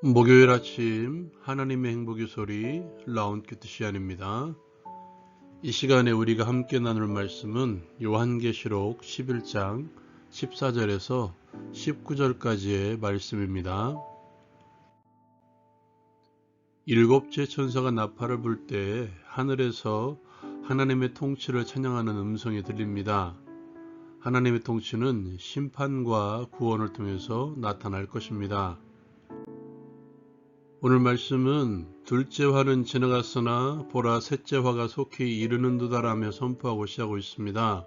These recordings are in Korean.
목요일 아침 하나님의 행복의 소리 라운드 시간입니다. 이 시간에 우리가 함께 나눌 말씀은 요한계시록 11장 14절에서 19절까지의 말씀입니다. 일곱째 천사가 나팔을 불 때 하늘에서 하나님의 통치를 찬양하는 음성이 들립니다. 하나님의 통치는 심판과 구원을 통해서 나타날 것입니다. 오늘 말씀은 둘째 화는 지나갔으나 보라 셋째 화가 속히 이르는도다라며 선포하고 시작하고 있습니다.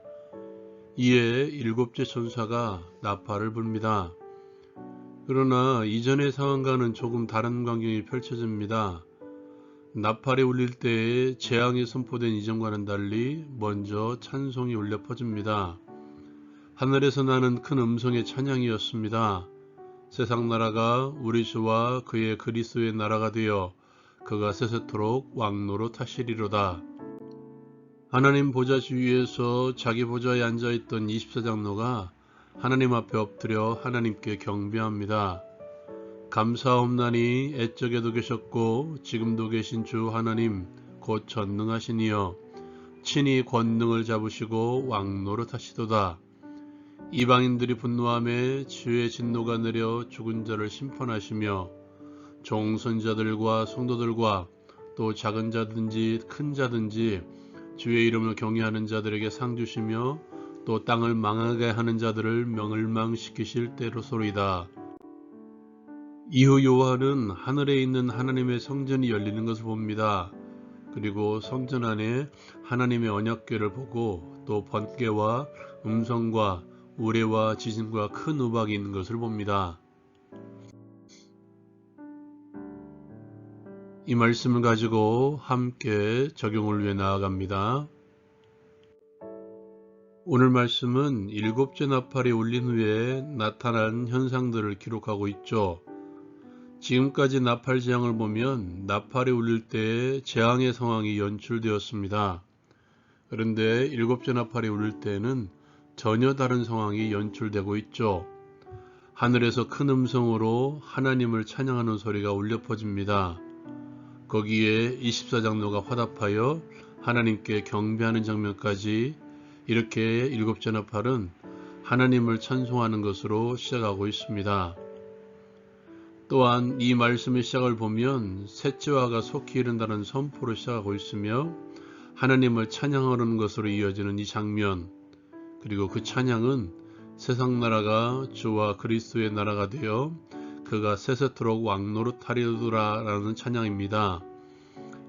이에 일곱째 천사가 나팔을 불니다. 그러나 이전의 상황과는 조금 다른 광경이 펼쳐집니다. 나팔이 울릴 때에 재앙이 선포된 이전과는 달리 먼저 찬송이 울려 퍼집니다. 하늘에서 나는 큰 음성의 찬양이었습니다. 세상 나라가 우리 주와 그의 그리스도의 나라가 되어 그가 세세토록 왕노로 타시리로다. 하나님 보좌 주위에서 자기 보좌에 앉아있던 24장로가 하나님 앞에 엎드려 하나님께 경배합니다. 감사옵나니 옛적에도 계셨고 지금도 계신 주 하나님 곧 전능하신 이여 친히 권능을 잡으시고 왕노로 타시도다. 이방인들이 분노하며 주의 진노가 내려 죽은 자를 심판하시며 종선자들과 성도들과 또 작은 자든지 큰 자든지 주의 이름을 경외하는 자들에게 상 주시며 또 땅을 망하게 하는 자들을 멸망시키실 때로소이다. 이후 요한은 하늘에 있는 하나님의 성전이 열리는 것을 봅니다. 그리고 성전 안에 하나님의 언약궤를 보고 또 번개와 음성과 우레와 지진과 큰 우박이 있는 것을 봅니다. 이 말씀을 가지고 함께 적용을 위해 나아갑니다. 오늘 말씀은 일곱째 나팔이 울린 후에 나타난 현상들을 기록하고 있죠. 지금까지 나팔 재앙을 보면 나팔이 울릴 때 재앙의 상황이 연출되었습니다. 그런데 일곱째 나팔이 울릴 때는 전혀 다른 상황이 연출되고 있죠. 하늘에서 큰 음성으로 하나님을 찬양하는 소리가 울려 퍼집니다. 거기에 24장로가 화답하여 하나님께 경배하는 장면까지 이렇게 일곱째 나팔은 하나님을 찬송하는 것으로 시작하고 있습니다. 또한 이 말씀의 시작을 보면 셋째 화가 속히 이른다는 선포로 시작하고 있으며 하나님을 찬양하는 것으로 이어지는 이 장면, 그리고 그 찬양은 세상 나라가 주와 그리스도의 나라가 되어 그가 세세토록 왕노릇 하리로다 라는 찬양입니다.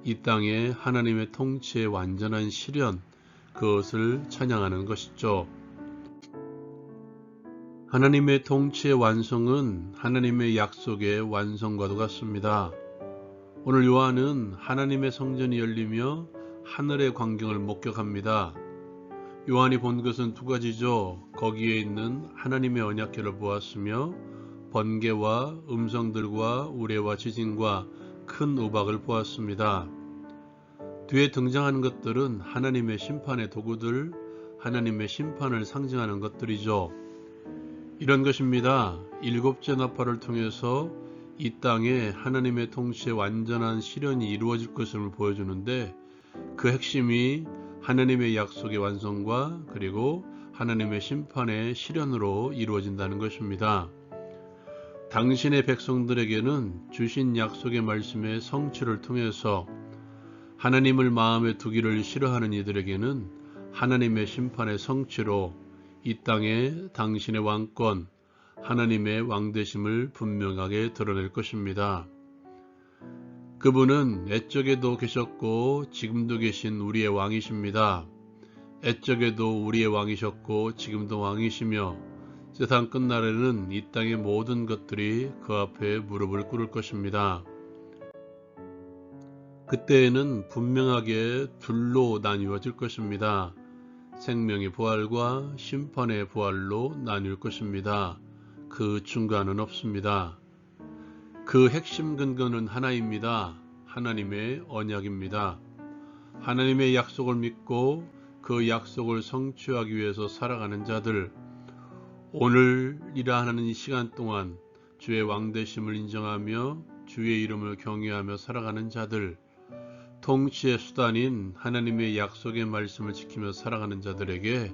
이 땅에 하나님의 통치의 완전한 실현, 그것을 찬양하는 것이죠. 하나님의 통치의 완성은 하나님의 약속의 완성과도 같습니다. 오늘 요한은 하나님의 성전이 열리며 하늘의 광경을 목격합니다. 요한이 본 것은 두 가지죠. 거기에 있는 하나님의 언약궤를 보았으며 번개와 음성들과 우레와 지진과 큰 우박을 보았습니다. 뒤에 등장하는 것들은 하나님의 심판의 도구들, 하나님의 심판을 상징하는 것들이죠. 이런 것입니다. 일곱째 나팔을 통해서 이 땅에 하나님의 통치의 완전한 실현이 이루어질 것을 보여주는데 그 핵심이 하나님의 약속의 완성과 그리고 하나님의 심판의 실현으로 이루어진다는 것입니다. 당신의 백성들에게는 주신 약속의 말씀의 성취를 통해서 하나님을 마음에 두기를 싫어하는 이들에게는 하나님의 심판의 성취로 이 땅에 당신의 왕권, 하나님의 왕되심을 분명하게 드러낼 것입니다. 그분은 옛적에도 계셨고 지금도 계신 우리의 왕이십니다. 옛적에도 우리의 왕이셨고 지금도 왕이시며 세상 끝날에는 이 땅의 모든 것들이 그 앞에 무릎을 꿇을 것입니다. 그때에는 분명하게 둘로 나뉘어질 것입니다. 생명의 부활과 심판의 부활로 나뉠 것입니다. 그 중간은 없습니다. 그 핵심 근거는 하나입니다. 하나님의 언약입니다. 하나님의 약속을 믿고 그 약속을 성취하기 위해서 살아가는 자들, 오늘이라 하는 이 시간 동안 주의 왕되심을 인정하며 주의 이름을 경외하며 살아가는 자들, 통치의 수단인 하나님의 약속의 말씀을 지키며 살아가는 자들에게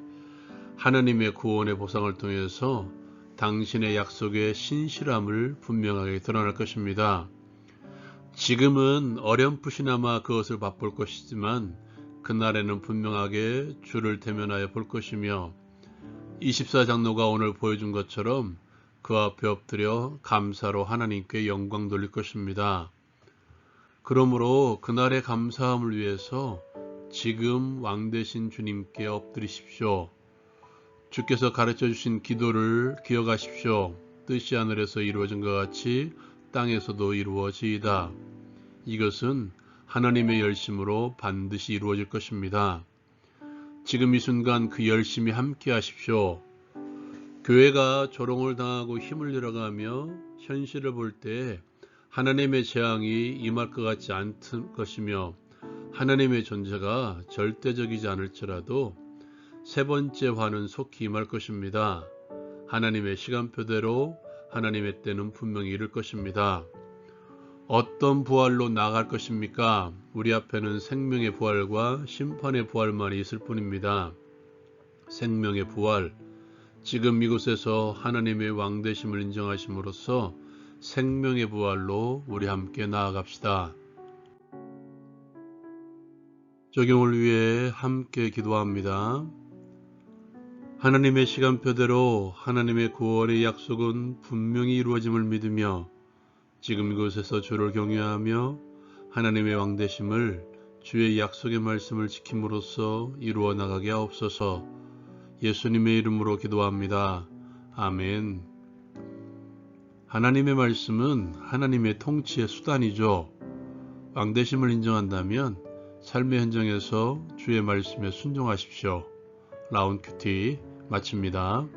하나님의 구원의 보상을 통해서 당신의 약속의 신실함을 분명하게 드러날 것입니다. 지금은 어렴풋이나마 그것을 맛볼 것이지만 그날에는 분명하게 주를 대면하여 볼 것이며 24장로가 오늘 보여준 것처럼 그 앞에 엎드려 감사로 하나님께 영광 돌릴 것입니다. 그러므로 그날의 감사함을 위해서 지금 왕 되신 주님께 엎드리십시오. 주께서 가르쳐 주신 기도를 기억하십시오. 뜻이 하늘에서 이루어진 것 같이 땅에서도 이루어지이다. 이것은 하나님의 열심으로 반드시 이루어질 것입니다. 지금 이 순간 그 열심히 함께 하십시오. 교회가 조롱을 당하고 힘을 잃어가며 현실을 볼 때 하나님의 재앙이 임할 것 같지 않을 것이며 하나님의 존재가 절대적이지 않을지라도 세 번째 화는 속히 임할 것입니다. 하나님의 시간표대로 하나님의 때는 분명히 이를 것입니다. 어떤 부활로 나아갈 것입니까? 우리 앞에는 생명의 부활과 심판의 부활만이 있을 뿐입니다. 생명의 부활, 지금 이곳에서 하나님의 왕되심을 인정하심으로써 생명의 부활로 우리 함께 나아갑시다. 적용을 위해 함께 기도합니다. 하나님의 시간표대로 하나님의 구원의 약속은 분명히 이루어짐을 믿으며 지금 이곳에서 주를 경외하며 하나님의 왕되심을 주의 약속의 말씀을 지킴으로써 이루어 나가게 하옵소서. 예수님의 이름으로 기도합니다. 아멘. 하나님의 말씀은 하나님의 통치의 수단이죠. 왕되심을 인정한다면 삶의 현장에서 주의 말씀에 순종하십시오. 라운 큐티 마칩니다.